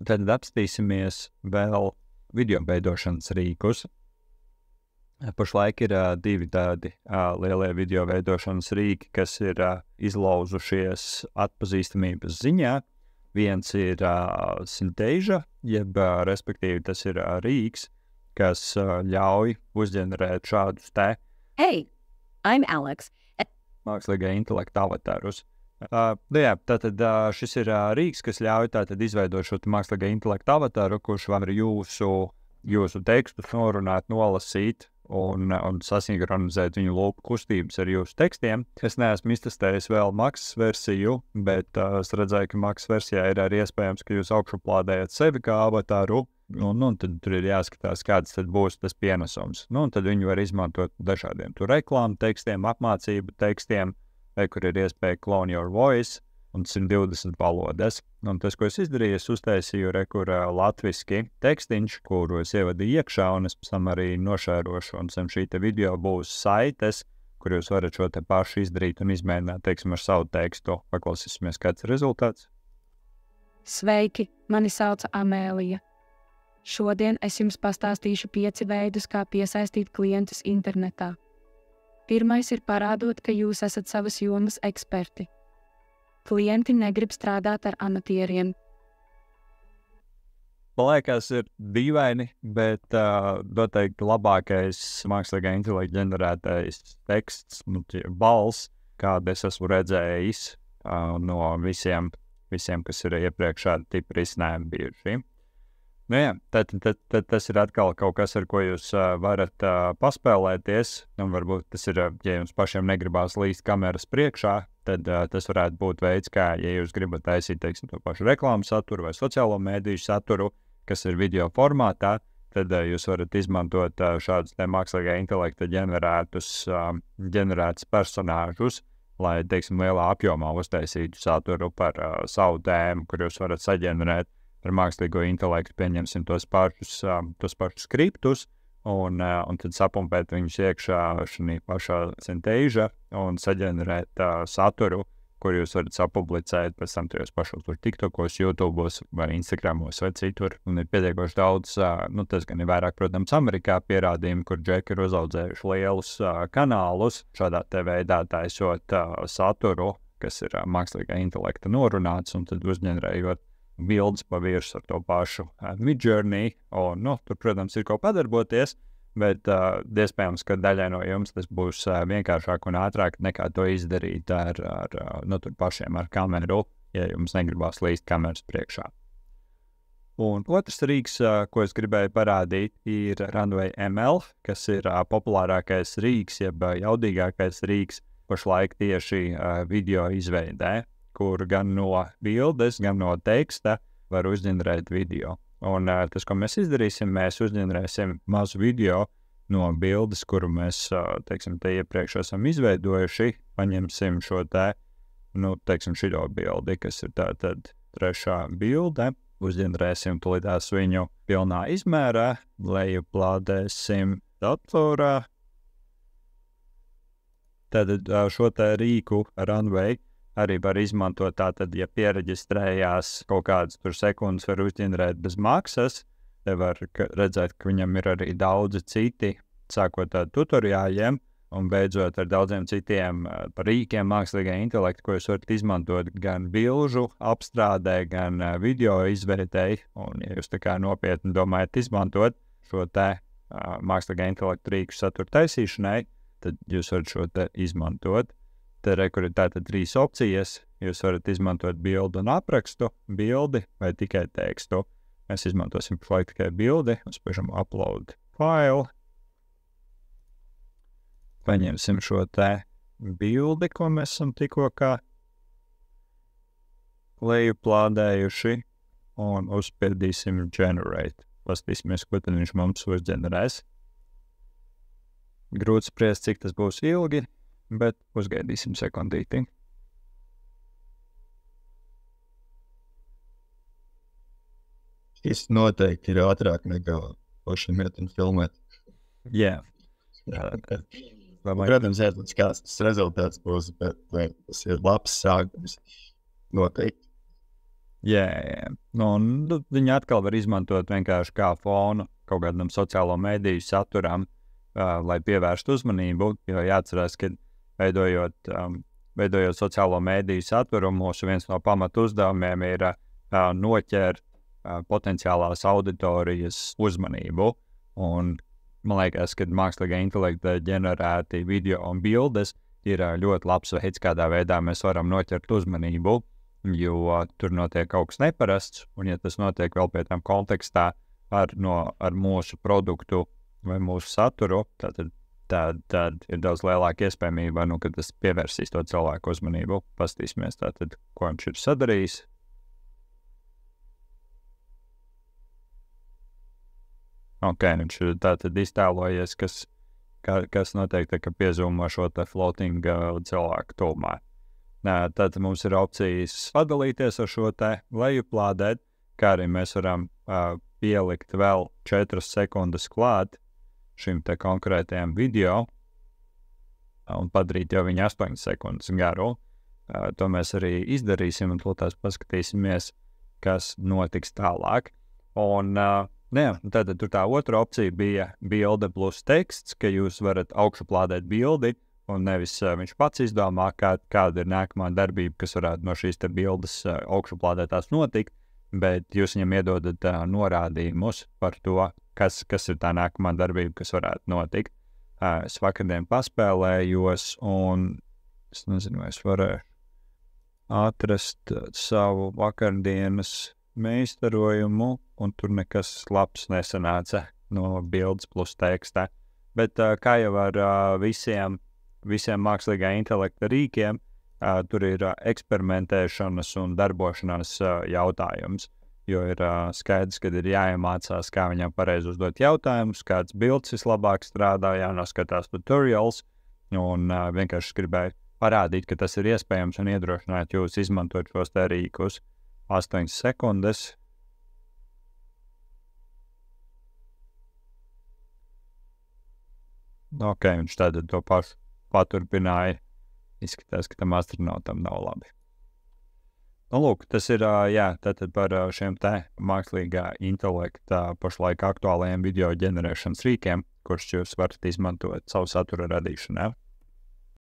Tad apstīsimies vēl video veidošanas rīkus. Pašlaik ir divi tādi lielie video veidošanas rīki, kas ir izlauzušies atpazīstamības ziņā. Viens ir Synthesia, jeb respektīvi tas ir rīks, kas ļauj uzģenerēt šādus te Hey, I'm Alex. mākslīgā intelekta avatarus. Tātad šis ir rīks, kas ļauj tātad izveidot šo mākslīgā intelekta avataru, kurš var jūsu tekstus norunāt, nolasīt un sasinhronizēt viņu lūpu kustības ar jūsu tekstiem. Es neesmu iztestējis vēl maksas versiju, bet es redzēju, ka maksas versijā ir arī iespējams, ka jūs augšuplādējat sevi kā avataru, un tad tur ir jāskatās, kāds tad būs tas pienesums. Un tad viņi var izmantot dažādiem tur reklāmu tekstiem, apmācību tekstiem, vai kur ir iespēja clone your voice un 120 valodas. Un tas, ko es izdarīju, es uztaisīju latviski tekstiņš, kuru es ievadīju iekšā, un es pēc tam arī nošērošu, un zem šī te video būs saites, kur jūs varat šo te pašu izdarīt un izmēģināt, teiksim, ar savu tekstu. Paklausīsimies, kāds ir rezultāts. Sveiki, mani sauc Amēlija. Šodien es jums pastāstīšu 5 veidus, kā piesaistīt klientus internetā. Pirmais ir parādot, ka jūs esat savas jomas eksperti. Klienti negrib strādāt ar amatieriem. Man liekas, ir dīvaini, bet noteikti labākais mākslīgā intelekta ģenerētais teksts, balss, kādu es esmu redzējis no visiem, kas ir iepriekš šādi tipi risinājumi bijuši. Tad tas ir atkal kaut kas, ar ko jūs varat paspēlēties, un varbūt tas ir, ja jums pašiem negribās līst kameras priekšā, tad tas varētu būt veids, kā, ja jūs gribat taisīt, teiksim, to pašu reklāmu saturu vai sociālo mēdīju saturu, kas ir video formātā, tad jūs varat izmantot šādus te mākslīgā intelekta ģenerētus personāžus, lai, teiksim, lielā apjomā uztaisītu saturu par savu tēmu, kur jūs varat saģenerēt ar mākslīgo intelektu, pieņemsim tos pašus skriptus, un tad sapumpēt viņus iekšā šī pašā Synthesia un saģenerēt saturu, kur jūs varat sapublicēt pēc tam tajos pašos TikTokos, YouTube'os vai Instagramos vai citur. Un ir pietiekoši daudz, tas gan ir vairāk, protams, Amerikā pierādījumi, kur džeki ir uzaudzējuši lielus kanālus, šādā te veidā taisot saturu, kas ir mākslīgā intelekta norunāts, un tad uzģenerējot bildes pa virsmu ar to pašu Midjourney, un, tur, protams, ir ko padarboties, bet iespējams, ka daļai no jums tas būs vienkāršāk un ātrāk nekā to izdarīt ar tur pašiem ar kameru, ja jums negribās līst kameras priekšā. Un otrs rīks, ko es gribēju parādīt, ir Runway ML, kas ir populārākais rīks, jeb jaudīgākais rīks pašlaik tieši video izveidē, kur gan no bildes, gan no teksta var uzģenerēt video. Un tas, ko mēs izdarīsim, mēs uzģenerēsim mazu video no bildes, kuru mēs, teiksim, te iepriekš esam izveidojuši. Paņemsim šo te, teiksim, šito bildi, kas ir tātad 3. bilde. Uzģenerēsim tulītās viņu pilnā izmērā, lejuplādēsim datorā. Tad šo te rīku Runway arī var izmantot tātad, ja piereģistrējās kaut kādas tur sekundes, var uzģenerēt bez maksas. Te var redzēt, ka viņam ir arī daudzi citi, sākot ar tutoriāļiem un beidzot ar daudziem citiem rīkiem mākslīgā intelekta, ko jūs varat izmantot gan bilžu apstrādē, gan video izvērtēji. Un, ja jūs tā kā nopietni domājat izmantot šo te mākslīgā intelekta rīku satura taisīšanai, tad jūs varat šo te izmantot. Te kur ir tātad 3 opcijas. Jūs varat izmantot bildu un aprakstu, bildi vai tikai tekstu. Mēs izmantosim pašlaik tikai bildi. Uzspiežam upload file. Paņemsim šo te bildi, ko mēs esam tikko kā lejuplādējuši, un uzspiedīsim generate. Pastīsimies, ko tad viņš mums uzģenerēs. Grūti spriest, cik tas būs ilgi, bet uzgaidīsim sekundīti. Šis noteikti ir ātrāk nekā pašam iet un filmēt. Jā. Protams, jāatliec, kāds tas rezultāts būs, bet tas ir labs sākums. Noteikti. Jā. Viņi atkal var izmantot vienkārši kā fonu kaut kādam sociālo mediju saturam, lai pievērstu uzmanību, jo jāatcerās, ka veidojot sociālo mediju saturu, mūsu viens no pamatu uzdevumiem ir noķert potenciālās auditorijas uzmanību. Un man liekas, ka mākslīgā intelekta ģenerēti video un bildes ir ļoti labs veids, kādā veidā mēs varam noķert uzmanību, jo tur notiek kaut kas neparasts, un ja tas notiek vēl pie tam kontekstā ar mūsu produktu vai mūsu saturu, tad ir daudz lielāka iespējamība, ka tas pievērsīs to cilvēku uzmanību. Paskatīsimies tātad, ko viņš ir sadarījis. Viņš ir tātad iztēlojies, kas notiek, ka piezūmo šo te floating cilvēku tuvumā. Tad mums ir opcijas padalīties ar šo te lejuplādēt, kā arī mēs varam pielikt vēl 4 sekundes klāt šim te konkrētajam video un padarīt jau viņu 8 sekundes garu. To mēs arī izdarīsim un tās paskatīsimies, kas notiks tālāk. Un tad tur tā otra opcija bija bilde plus teksts, ka jūs varat augšuplādēt bildi un nevis viņš pats izdomā, kāda ir nākamā darbība, kas varētu no šīs te bildes augšuplādētās notikt, bet jūs viņam iedodat norādījumus par to, kas ir tā nākamā darbība, kas varētu notikt. Es vakardien paspēlējos, un es nezinu, vai es varēšu atrast savu vakardienas meistarojumu, un tur nekas labs nesanāca no bildes plus teksta. Bet kā jau ar visiem mākslīgā intelekta rīkiem, tur ir eksperimentēšanas un darbošanās jautājums, jo ir skaidrs, ka ir jāiemācās, kā viņam pareizi uzdot jautājumus, kāds bildes vislabāk strādā, jānoskatās tutorials, un vienkārši gribēju parādīt, ka tas ir iespējams un iedrošināt jūs izmantot šos te rīkus. 8 sekundes. Viņš tad to pašu paturpināja. Izskatās, ka tam astronautam nav labi. Tas ir, tātad par šiem te mākslīgā intelekta pašlaik aktuālajiem video ģenerēšanas rīkiem, kurus jūs varat izmantot savu satura radīšanā.